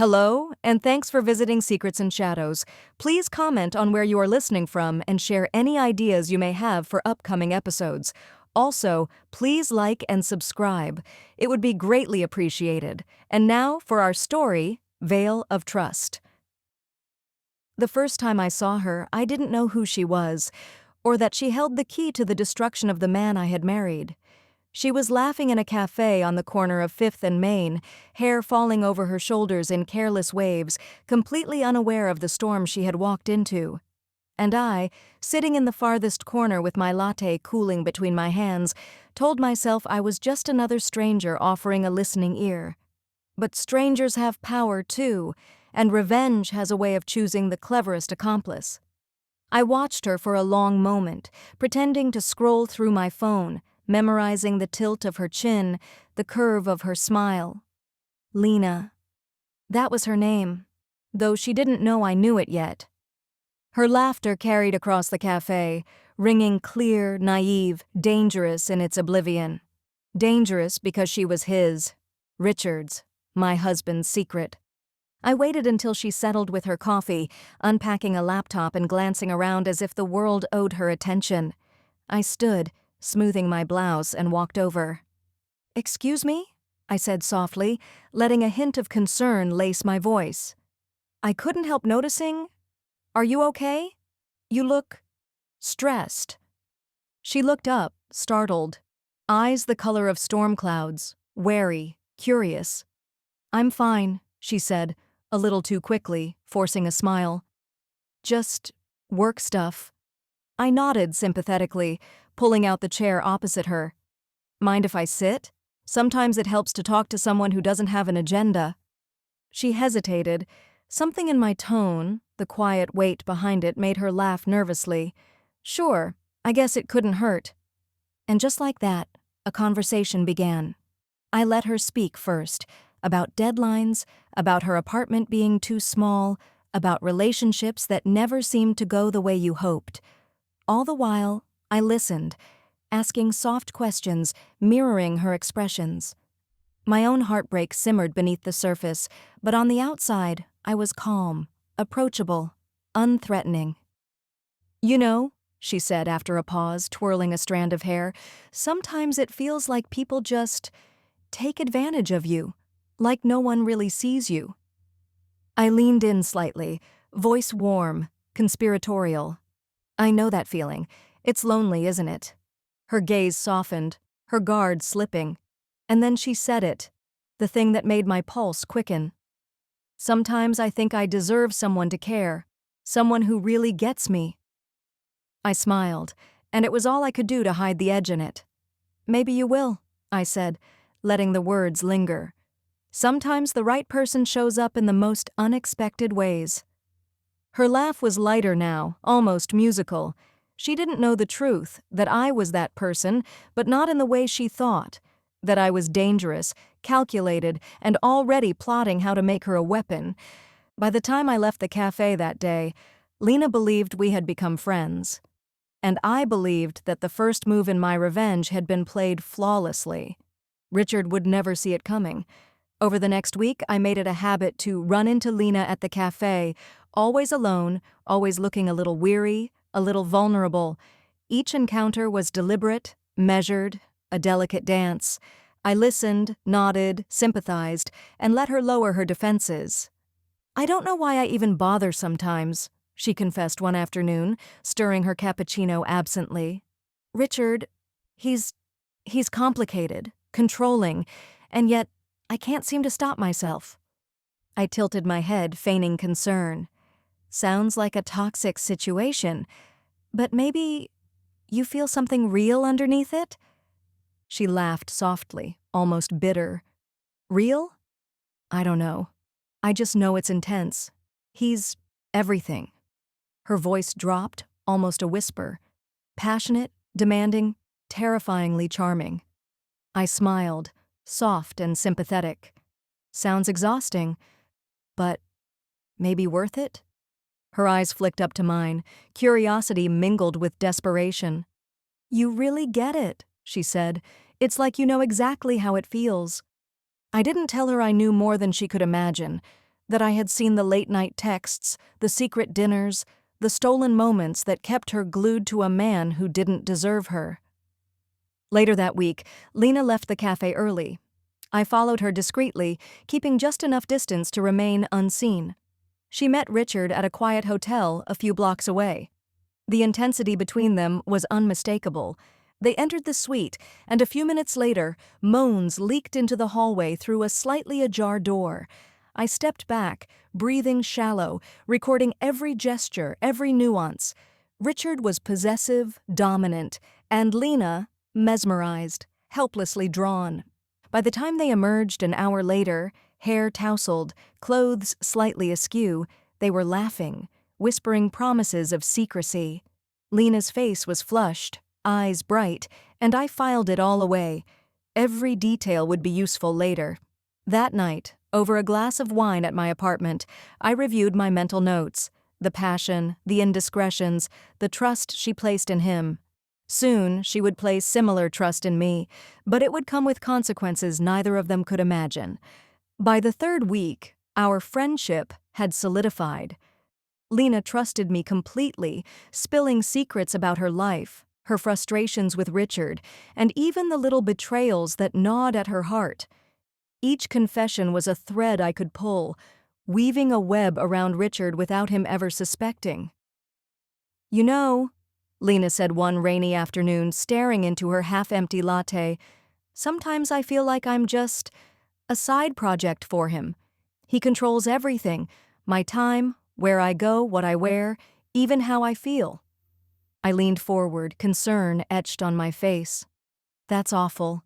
Hello, and thanks for visiting Secrets and Shadows. Please comment on where you are listening from and share any ideas you may have for upcoming episodes. Also, please like and subscribe. It would be greatly appreciated. And now for our story, Veil of Trust. The first time I saw her, I didn't know who she was, or that she held the key to the destruction of the man I had married. She was laughing in a cafe on the corner of 5th and Main, hair falling over her shoulders in careless waves, completely unaware of the storm she had walked into. And I, sitting in the farthest corner with my latte cooling between my hands, told myself I was just another stranger offering a listening ear. But strangers have power too, and revenge has a way of choosing the cleverest accomplice. I watched her for a long moment, pretending to scroll through my phone, memorizing the tilt of her chin, the curve of her smile. Lena. That was her name, though she didn't know I knew it yet. Her laughter carried across the cafe, ringing clear, naive, dangerous in its oblivion. Dangerous because she was his, Richard's, my husband's secret. I waited until she settled with her coffee, unpacking a laptop and glancing around as if the world owed her attention. I stood, smoothing my blouse, and walked over. "Excuse me?" I said softly, letting a hint of concern lace my voice. "I couldn't help noticing. Are you okay? You look stressed." She looked up, startled, eyes the color of storm clouds, wary, curious. "I'm fine," she said, a little too quickly, forcing a smile. "Just work stuff." I nodded sympathetically, pulling out the chair opposite her. "Mind if I sit? Sometimes it helps to talk to someone who doesn't have an agenda." She hesitated. Something in my tone, the quiet weight behind it, made her laugh nervously. "Sure, I guess it couldn't hurt." And just like that, a conversation began. I let her speak first, about deadlines, about her apartment being too small, about relationships that never seemed to go the way you hoped. All the while, I listened, asking soft questions, mirroring her expressions. My own heartbreak simmered beneath the surface, but on the outside, I was calm, approachable, unthreatening. "You know," she said after a pause, twirling a strand of hair, "sometimes it feels like people just take advantage of you, like no one really sees you." I leaned in slightly, voice warm, conspiratorial. "I know that feeling. It's lonely, isn't it?" Her gaze softened, her guard slipping. And then she said it, the thing that made my pulse quicken. "Sometimes I think I deserve someone to care, someone who really gets me." I smiled, and it was all I could do to hide the edge in it. "Maybe you will," I said, letting the words linger. "Sometimes the right person shows up in the most unexpected ways." Her laugh was lighter now, almost musical. She didn't know the truth, that I was that person, but not in the way she thought. That I was dangerous, calculated, and already plotting how to make her a weapon. By the time I left the cafe that day, Lena believed we had become friends. And I believed that the first move in my revenge had been played flawlessly. Richard would never see it coming. Over the next week, I made it a habit to run into Lena at the cafe, always alone, always looking a little weary, a little vulnerable. Each encounter was deliberate, measured, a delicate dance. I listened, nodded, sympathized, and let her lower her defenses. "I don't know why I even bother sometimes," she confessed one afternoon, stirring her cappuccino absently. "Richard, he's complicated, controlling, and yet I can't seem to stop myself." I tilted my head, feigning concern. "Sounds like a toxic situation, but maybe you feel something real underneath it?" She laughed softly, almost bitter. "Real? I don't know. I just know it's intense. He's everything." Her voice dropped, almost a whisper. Passionate, demanding, terrifyingly charming. I smiled, soft and sympathetic. "Sounds exhausting, but maybe worth it?" Her eyes flicked up to mine, curiosity mingled with desperation. "You really get it," she said. "It's like you know exactly how it feels." I didn't tell her I knew more than she could imagine. that I had seen the late-night texts, the secret dinners, the stolen moments that kept her glued to a man who didn't deserve her. Later that week, Lena left the cafe early. I followed her discreetly, keeping just enough distance to remain unseen. She met Richard at a quiet hotel a few blocks away. The intensity between them was unmistakable. They entered the suite, and a few minutes later, moans leaked into the hallway through a slightly ajar door. I stepped back, breathing shallow, recording every gesture, every nuance. Richard was possessive, dominant, and Lena, mesmerized, helplessly drawn. By the time they emerged an hour later, hair tousled, clothes slightly askew, they were laughing, whispering promises of secrecy. Lena's face was flushed, eyes bright, and I filed it all away. Every detail would be useful later. That night, over a glass of wine at my apartment, I reviewed my mental notes, the passion, the indiscretions, the trust she placed in him. Soon, she would place similar trust in me, but it would come with consequences neither of them could imagine. By the third week, our friendship had solidified. Lena trusted me completely, spilling secrets about her life, her frustrations with Richard, and even the little betrayals that gnawed at her heart. Each confession was a thread I could pull, weaving a web around Richard without him ever suspecting. "You know," Lena said one rainy afternoon, staring into her half-empty latte, "sometimes I feel like I'm just a side project for him. He controls everything, my time, where I go, what I wear, even how I feel." I leaned forward, concern etched on my face. "That's awful.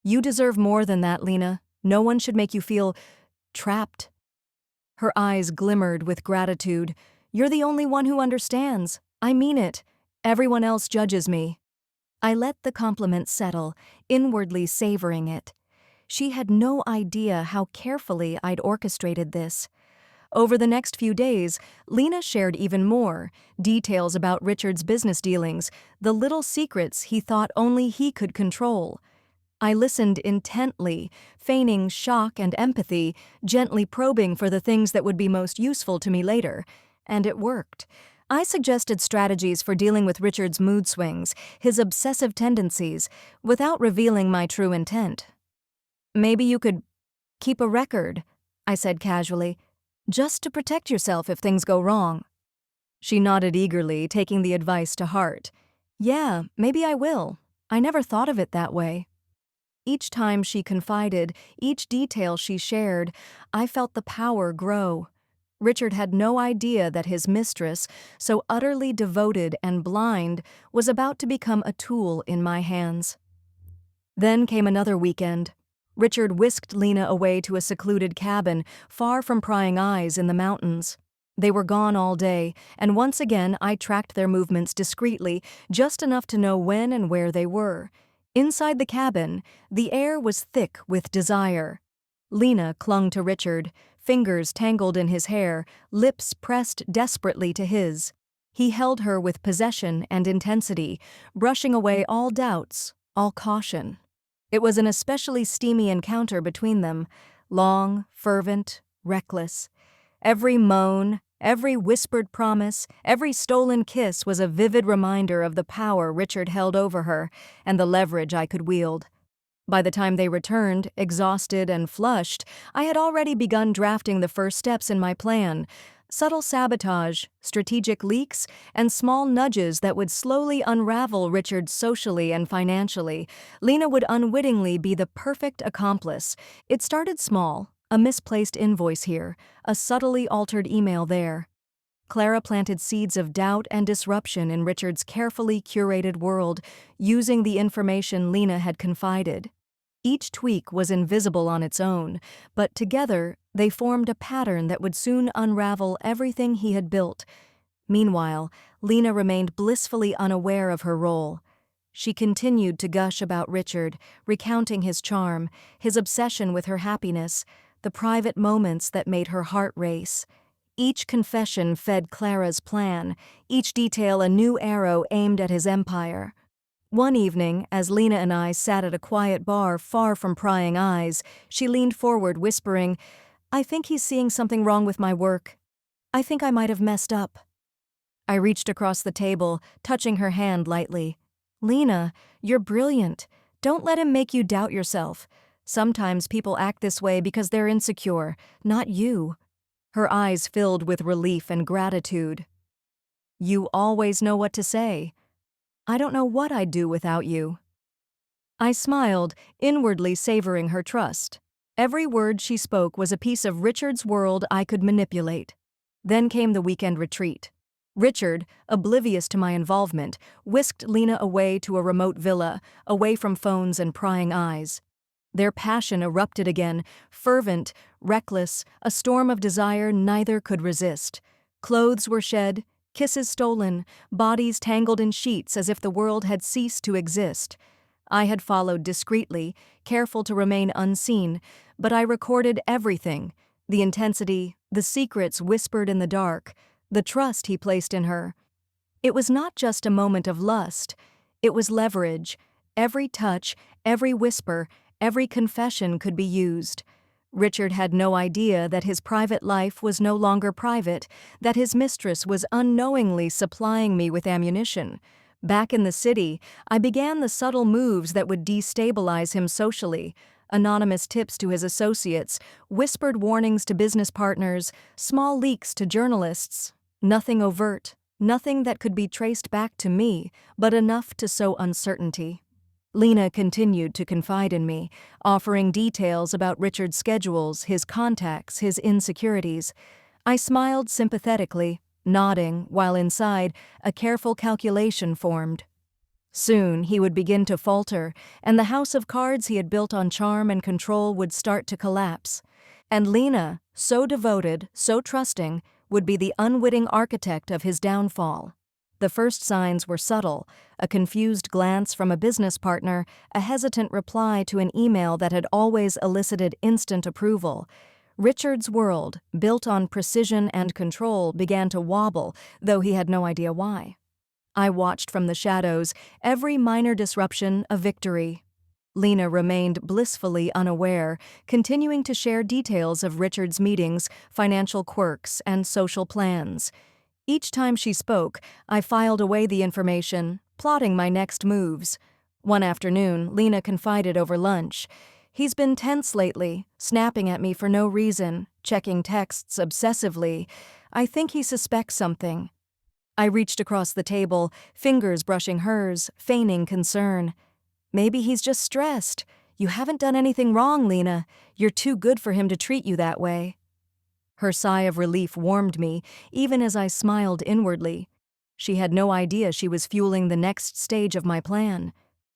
You deserve more than that, Lena. No one should make you feel trapped." Her eyes glimmered with gratitude. "You're the only one who understands. I mean it. Everyone else judges me." I let the compliment settle, inwardly savoring it. She had no idea how carefully I'd orchestrated this. Over the next few days, Lena shared even more, details about Richard's business dealings, the little secrets he thought only he could control. I listened intently, feigning shock and empathy, gently probing for the things that would be most useful to me later. And it worked. I suggested strategies for dealing with Richard's mood swings, his obsessive tendencies, without revealing my true intent. "Maybe you could keep a record," I said casually, "just to protect yourself if things go wrong." She nodded eagerly, taking the advice to heart. "Yeah, maybe I will. I never thought of it that way." Each time she confided, each detail she shared, I felt the power grow. Richard had no idea that his mistress, so utterly devoted and blind, was about to become a tool in my hands. Then came another weekend. Richard whisked Lena away to a secluded cabin, far from prying eyes in the mountains. They were gone all day, and once again I tracked their movements discreetly, just enough to know when and where they were. Inside the cabin, the air was thick with desire. Lena clung to Richard, fingers tangled in his hair, lips pressed desperately to his. He held her with possession and intensity, brushing away all doubts, all caution. It was an especially steamy encounter between them, long, fervent, reckless. Every moan, every whispered promise, every stolen kiss was a vivid reminder of the power Richard held over her and the leverage I could wield. By the time they returned, exhausted and flushed, I had already begun drafting the first steps in my plan. Subtle sabotage, strategic leaks, and small nudges that would slowly unravel Richard socially and financially. Lena would unwittingly be the perfect accomplice. It started small, a misplaced invoice here, a subtly altered email there. Clara planted seeds of doubt and disruption in Richard's carefully curated world, using the information Lena had confided. Each tweak was invisible on its own, but together they formed a pattern that would soon unravel everything he had built. Meanwhile, Lena remained blissfully unaware of her role. She continued to gush about Richard, recounting his charm, his obsession with her happiness, the private moments that made her heart race. Each confession fed Clara's plan, each detail a new arrow aimed at his empire. One evening, as Lena and I sat at a quiet bar far from prying eyes, she leaned forward whispering, I think he's seeing something wrong with my work. I think I might have messed up. I reached across the table, touching her hand lightly. Lena, you're brilliant. Don't let him make you doubt yourself. Sometimes people act this way because they're insecure, not you. Her eyes filled with relief and gratitude. You always know what to say. I don't know what I'd do without you. I smiled, inwardly savoring her trust. Every word she spoke was a piece of Richard's world I could manipulate. Then came the weekend retreat. Richard, oblivious to my involvement, whisked Lena away to a remote villa, away from phones and prying eyes. Their passion erupted again, fervent, reckless, a storm of desire neither could resist. Clothes were shed, kisses stolen, bodies tangled in sheets as if the world had ceased to exist. I had followed discreetly, careful to remain unseen, but I recorded everything: the intensity, the secrets whispered in the dark, the trust he placed in her. It was not just a moment of lust, it was leverage. Every touch, every whisper, every confession could be used. Richard had no idea that his private life was no longer private, that his mistress was unknowingly supplying me with ammunition. Back in the city, I began the subtle moves that would destabilize him socially: anonymous tips to his associates, whispered warnings to business partners, small leaks to journalists. Nothing overt, nothing that could be traced back to me, but enough to sow uncertainty. Lena continued to confide in me, offering details about Richard's schedules, his contacts, his insecurities. I smiled sympathetically, nodding, while inside, a careful calculation formed. Soon he would begin to falter, and the house of cards he had built on charm and control would start to collapse. And Lena, so devoted, so trusting, would be the unwitting architect of his downfall. The first signs were subtle: a confused glance from a business partner, a hesitant reply to an email that had always elicited instant approval. Richard's world, built on precision and control, began to wobble, though he had no idea why. I watched from the shadows, every minor disruption a victory. Lena remained blissfully unaware, continuing to share details of Richard's meetings, financial quirks, and social plans. Each time she spoke, I filed away the information, plotting my next moves. One afternoon, Lena confided over lunch. He's been tense lately, snapping at me for no reason, checking texts obsessively. I think he suspects something. I reached across the table, fingers brushing hers, feigning concern. Maybe he's just stressed. You haven't done anything wrong, Lena. You're too good for him to treat you that way. Her sigh of relief warmed me, even as I smiled inwardly. She had no idea she was fueling the next stage of my plan.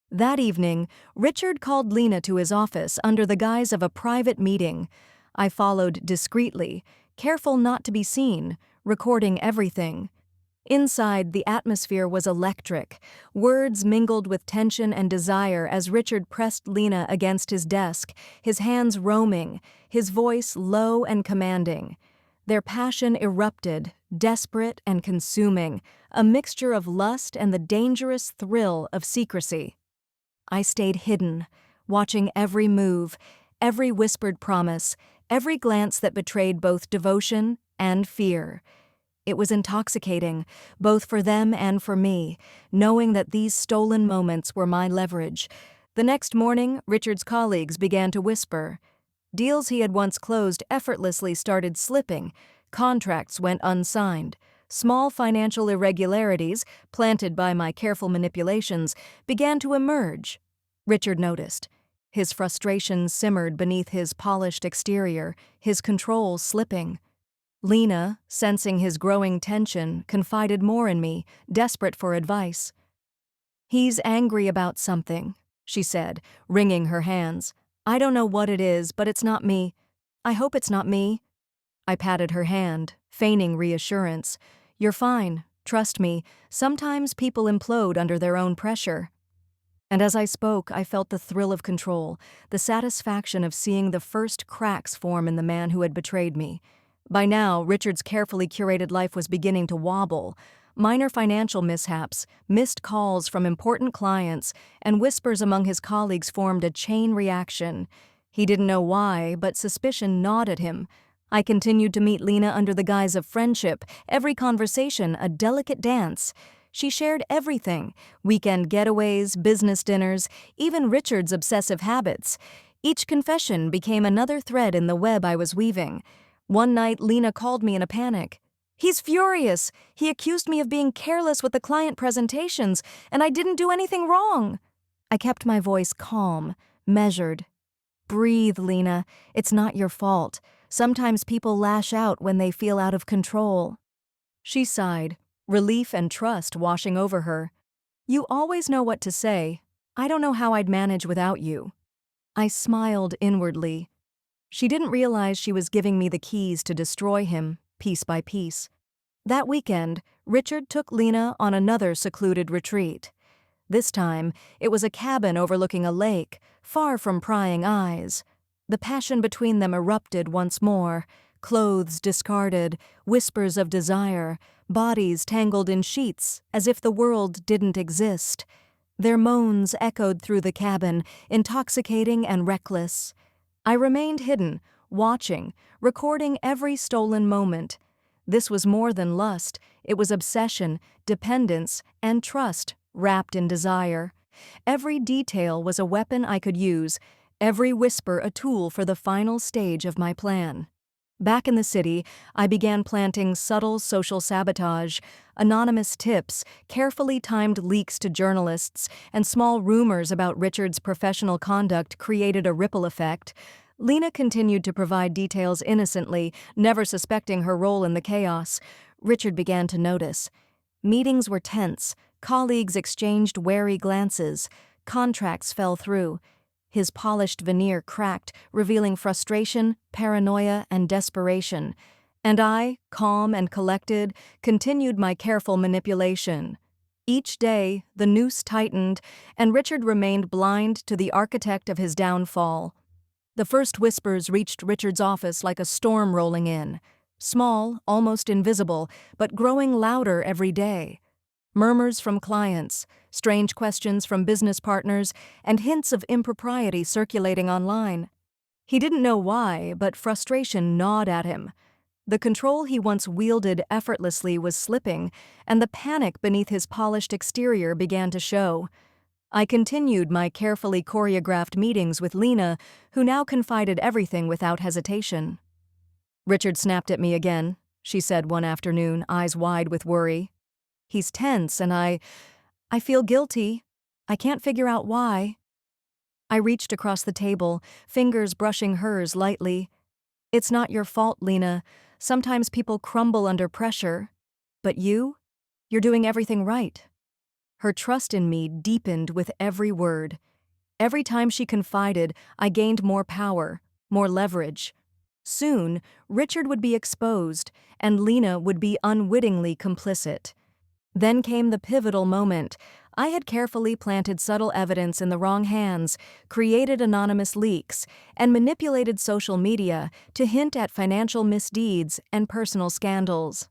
That evening, Richard called Lena to his office under the guise of a private meeting. I followed discreetly, careful not to be seen, recording everything. Inside, the atmosphere was electric. Words mingled with tension and desire as Richard pressed Lena against his desk, his hands roaming, his voice low and commanding. Their passion erupted, desperate and consuming, a mixture of lust and the dangerous thrill of secrecy. I stayed hidden, watching every move, every whispered promise, every glance that betrayed both devotion and fear. It was intoxicating, both for them and for me, knowing that these stolen moments were my leverage. The next morning, Richard's colleagues began to whisper. Deals he had once closed effortlessly started slipping. Contracts went unsigned. Small financial irregularities, planted by my careful manipulations, began to emerge. Richard noticed. His frustration simmered beneath his polished exterior, his control slipping. Lena, sensing his growing tension, confided more in me, desperate for advice. He's angry about something, she said, wringing her hands. I don't know what it is, but it's not me. I hope it's not me. I patted her hand, feigning reassurance. You're fine. Trust me. Sometimes people implode under their own pressure. And as I spoke, I felt the thrill of control, the satisfaction of seeing the first cracks form in the man who had betrayed me. By now, Richard's carefully curated life was beginning to wobble. Minor financial mishaps, missed calls from important clients, and whispers among his colleagues formed a chain reaction. He didn't know why, but suspicion gnawed at him. I continued to meet Lena under the guise of friendship, every conversation a delicate dance. She shared everything: weekend getaways, business dinners, even Richard's obsessive habits. Each confession became another thread in the web I was weaving. One night, Lena called me in a panic. "He's furious. He accused me of being careless with the client presentations, and I didn't do anything wrong." I kept my voice calm, measured. "Breathe, Lena. It's not your fault. Sometimes people lash out when they feel out of control." She sighed, relief and trust washing over her. "You always know what to say. I don't know how I'd manage without you." I smiled inwardly. She didn't realize she was giving me the keys to destroy him, piece by piece. That weekend, Richard took Lena on another secluded retreat. This time, it was a cabin overlooking a lake, far from prying eyes. The passion between them erupted once more, clothes discarded, whispers of desire, bodies tangled in sheets as if the world didn't exist. Their moans echoed through the cabin, intoxicating and reckless. I remained hidden, watching, recording every stolen moment. This was more than lust. It was obsession, dependence, and trust wrapped in desire. Every detail was a weapon I could use, every whisper a tool for the final stage of my plan. Back in the city, I began planting subtle social sabotage, anonymous tips, carefully timed leaks to journalists, and small rumors about Richard's professional conduct created a ripple effect. Lena continued to provide details innocently, never suspecting her role in the chaos. Richard began to notice. Meetings were tense, colleagues exchanged wary glances, contracts fell through. His polished veneer cracked, revealing frustration, paranoia, and desperation. And I, calm and collected, continued my careful manipulation. Each day, the noose tightened, and Richard remained blind to the architect of his downfall. The first whispers reached Richard's office like a storm rolling in. Small, almost invisible, but growing louder every day. Murmurs from clients, strange questions from business partners, and hints of impropriety circulating online. He didn't know why, but frustration gnawed at him. The control he once wielded effortlessly was slipping, and the panic beneath his polished exterior began to show. I continued my carefully choreographed meetings with Lena, who now confided everything without hesitation. "Richard snapped at me again," she said one afternoon, eyes wide with worry. "He's tense, and I feel guilty. I can't figure out why." I reached across the table, fingers brushing hers lightly. "It's not your fault, Lena. Sometimes people crumble under pressure. But you're doing everything right." Her trust in me deepened with every word. Every time she confided, I gained more power, more leverage. Soon, Richard would be exposed, and Lena would be unwittingly complicit. Then came the pivotal moment. I had carefully planted subtle evidence in the wrong hands, created anonymous leaks, and manipulated social media to hint at financial misdeeds and personal scandals.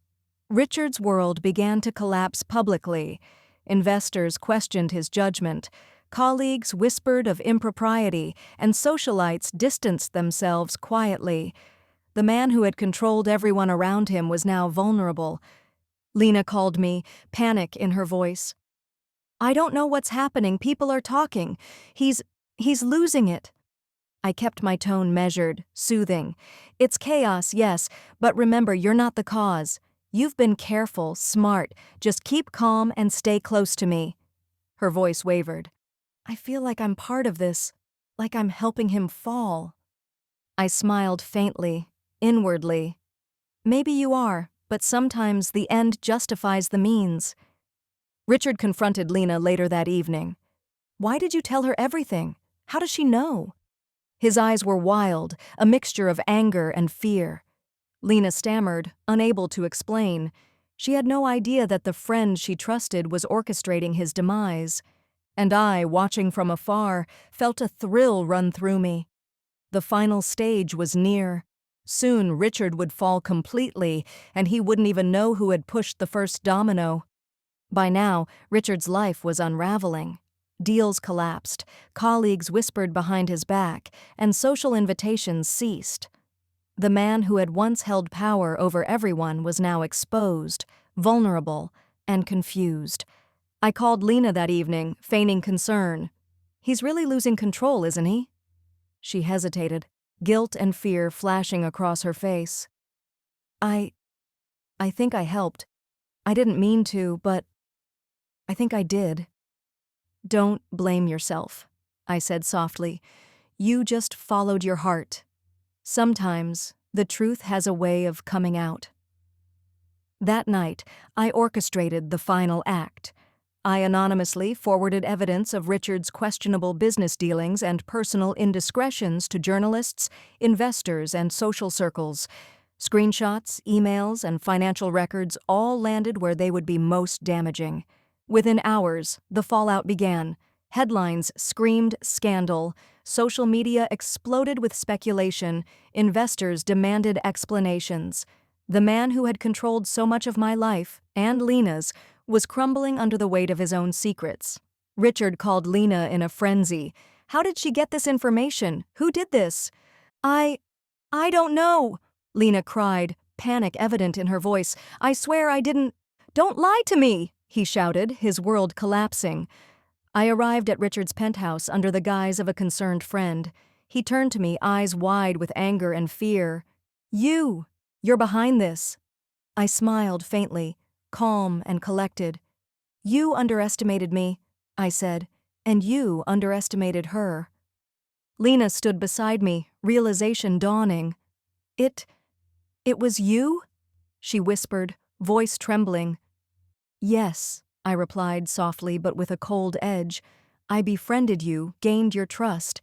Richard's world began to collapse publicly. Investors questioned his judgment. Colleagues whispered of impropriety, and socialites distanced themselves quietly. The man who had controlled everyone around him was now vulnerable. Lena called me, panic in her voice. "I don't know what's happening. People are talking. He's losing it." I kept my tone measured, soothing. "It's chaos, yes, but remember, you're not the cause. You've been careful, smart. Just keep calm and stay close to me." Her voice wavered. "I feel like I'm part of this, like I'm helping him fall." I smiled faintly, inwardly. "Maybe you are. But sometimes the end justifies the means." Richard confronted Lena later that evening. "Why did you tell her everything? How does she know?" His eyes were wild, a mixture of anger and fear. Lena stammered, unable to explain. She had no idea that the friend she trusted was orchestrating his demise. And I, watching from afar, felt a thrill run through me. The final stage was near. Soon Richard would fall completely, and he wouldn't even know who had pushed the first domino. By now, Richard's life was unraveling. Deals collapsed, colleagues whispered behind his back, and social invitations ceased. The man who had once held power over everyone was now exposed, vulnerable, and confused. I called Lena that evening, feigning concern. "He's really losing control, isn't he?" She hesitated, guilt and fear flashing across her face. I think I helped. I didn't mean to, but I think I did." "Don't blame yourself," I said softly. "You just followed your heart. Sometimes the truth has a way of coming out." That night, I orchestrated the final act. I anonymously forwarded evidence of Richard's questionable business dealings and personal indiscretions to journalists, investors, and social circles. Screenshots, emails, and financial records all landed where they would be most damaging. Within hours, the fallout began. Headlines screamed scandal, social media exploded with speculation, investors demanded explanations. The man who had controlled so much of my life, and Lena's, was crumbling under the weight of his own secrets. Richard called Lena in a frenzy. "How did she get this information? Who did this?" I don't know," Lena cried, panic evident in her voice. "I swear I didn't." "Don't lie to me," he shouted, his world collapsing. I arrived at Richard's penthouse under the guise of a concerned friend. He turned to me, eyes wide with anger and fear. You're behind this." I smiled faintly, calm and collected. "You underestimated me," I said, "and you underestimated her." Lena stood beside me, realization dawning. It was you?" she whispered, voice trembling. "Yes," I replied softly but with a cold edge. "I befriended you, gained your trust,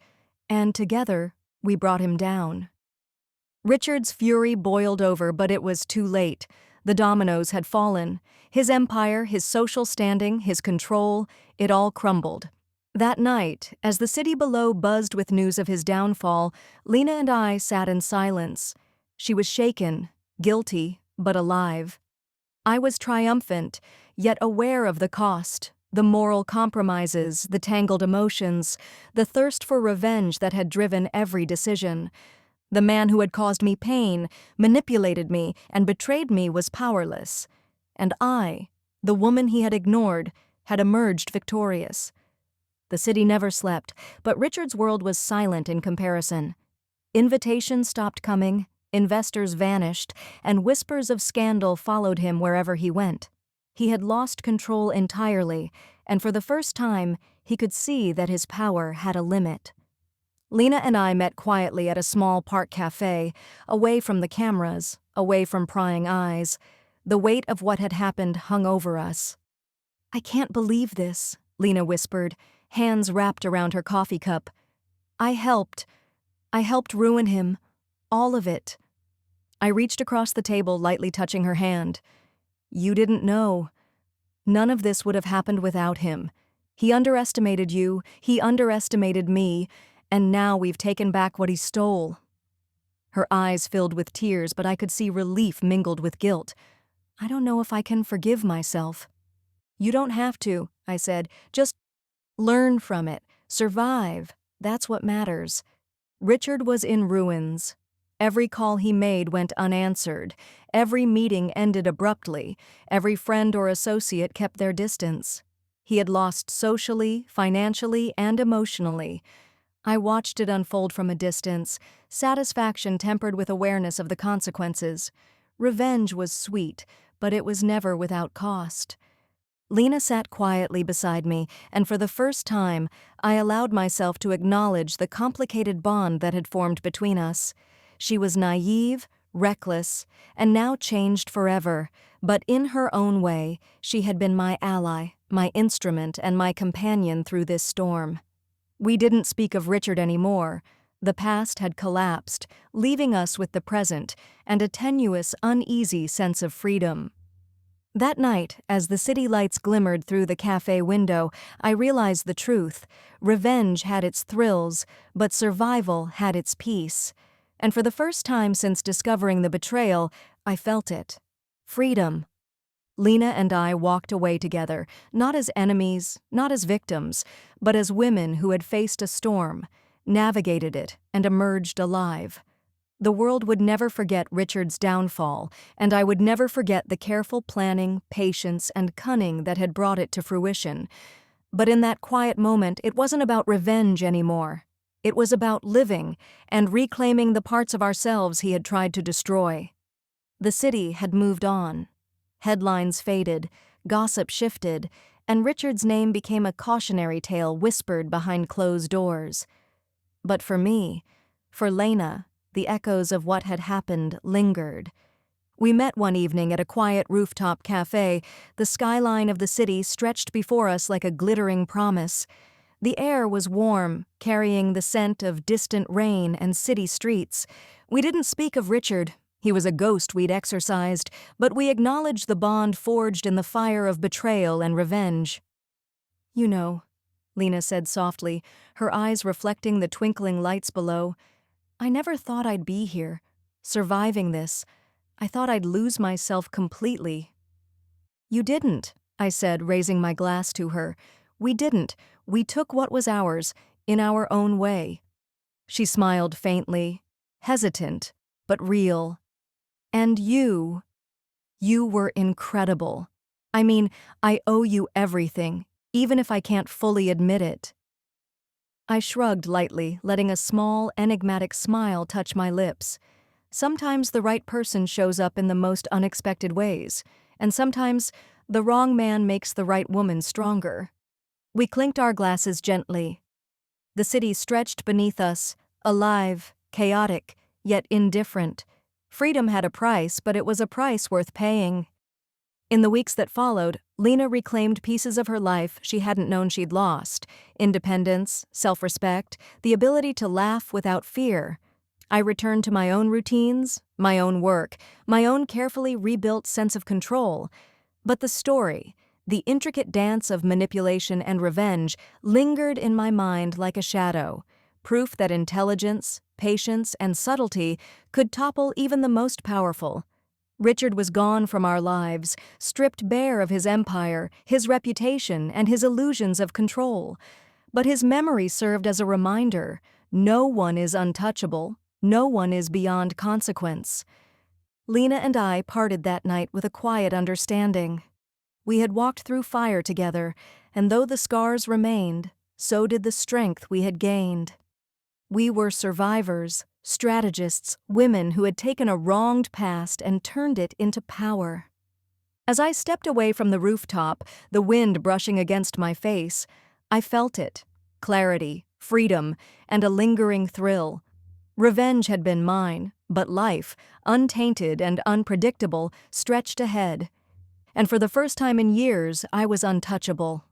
and together we brought him down." Richard's fury boiled over, but it was too late. The dominoes had fallen. His empire, his social standing, his control, it all crumbled. That night, as the city below buzzed with news of his downfall, Lena and I sat in silence. She was shaken, guilty, but alive. I was triumphant, yet aware of the cost, the moral compromises, the tangled emotions, the thirst for revenge that had driven every decision. The man who had caused me pain, manipulated me, and betrayed me was powerless. And I, the woman he had ignored, had emerged victorious. The city never slept, but Richard's world was silent in comparison. Invitations stopped coming, investors vanished, and whispers of scandal followed him wherever he went. He had lost control entirely, and for the first time, he could see that his power had a limit. Lena and I met quietly at a small park cafe, away from the cameras, away from prying eyes. The weight of what had happened hung over us. "I can't believe this," Lena whispered, hands wrapped around her coffee cup. I helped ruin him. All of it." I reached across the table, lightly touching her hand. "You didn't know. None of this would have happened without him. He underestimated you, he underestimated me, and now we've taken back what he stole." Her eyes filled with tears, but I could see relief mingled with guilt. "I don't know if I can forgive myself." "You don't have to," I said. "Just learn from it. Survive. That's what matters." Richard was in ruins. Every call he made went unanswered. Every meeting ended abruptly. Every friend or associate kept their distance. He had lost socially, financially, and emotionally. I watched it unfold from a distance, satisfaction tempered with awareness of the consequences. Revenge was sweet, but it was never without cost. Lena sat quietly beside me, and for the first time, I allowed myself to acknowledge the complicated bond that had formed between us. She was naive, reckless, and now changed forever, but in her own way, she had been my ally, my instrument, and my companion through this storm. We didn't speak of Richard anymore. The past had collapsed, leaving us with the present and a tenuous, uneasy sense of freedom. That night, as the city lights glimmered through the cafe window, I realized the truth. Revenge had its thrills, but survival had its peace. And for the first time since discovering the betrayal, I felt it. Freedom. Lena and I walked away together, not as enemies, not as victims, but as women who had faced a storm, navigated it, and emerged alive. The world would never forget Richard's downfall, and I would never forget the careful planning, patience, and cunning that had brought it to fruition. But in that quiet moment, it wasn't about revenge anymore. It was about living and reclaiming the parts of ourselves he had tried to destroy. The city had moved on. Headlines faded, gossip shifted, and Richard's name became a cautionary tale whispered behind closed doors. But for me, for Lena, the echoes of what had happened lingered. We met one evening at a quiet rooftop cafe. The skyline of the city stretched before us like a glittering promise. The air was warm, carrying the scent of distant rain and city streets. We didn't speak of Richard. He was a ghost we'd exorcised, but we acknowledged the bond forged in the fire of betrayal and revenge. "You know," Lena said softly, her eyes reflecting the twinkling lights below, "I never thought I'd be here, surviving this. I thought I'd lose myself completely." "You didn't," I said, raising my glass to her. "We didn't. We took what was ours, in our own way." She smiled faintly, hesitant, but real. "And you were incredible. I mean, I owe you everything, even if I can't fully admit it." I shrugged lightly, letting a small, enigmatic smile touch my lips. Sometimes the right person shows up in the most unexpected ways, and sometimes the wrong man makes the right woman stronger. We clinked our glasses gently. The city stretched beneath us, alive, chaotic, yet indifferent. Freedom had a price, but it was a price worth paying. In the weeks that followed, Lena reclaimed pieces of her life she hadn't known she'd lost: independence, self-respect, the ability to laugh without fear. I returned to my own routines, my own work, my own carefully rebuilt sense of control. But the story, the intricate dance of manipulation and revenge, lingered in my mind like a shadow, proof that intelligence, patience, and subtlety could topple even the most powerful. Richard was gone from our lives, stripped bare of his empire, his reputation, and his illusions of control. But his memory served as a reminder: no one is untouchable, no one is beyond consequence. Lena and I parted that night with a quiet understanding. We had walked through fire together, and though the scars remained, so did the strength we had gained. We were survivors, strategists, women who had taken a wronged past and turned it into power. As I stepped away from the rooftop, the wind brushing against my face, I felt it: clarity, freedom, and a lingering thrill. Revenge had been mine, but life, untainted and unpredictable, stretched ahead. And for the first time in years, I was untouchable.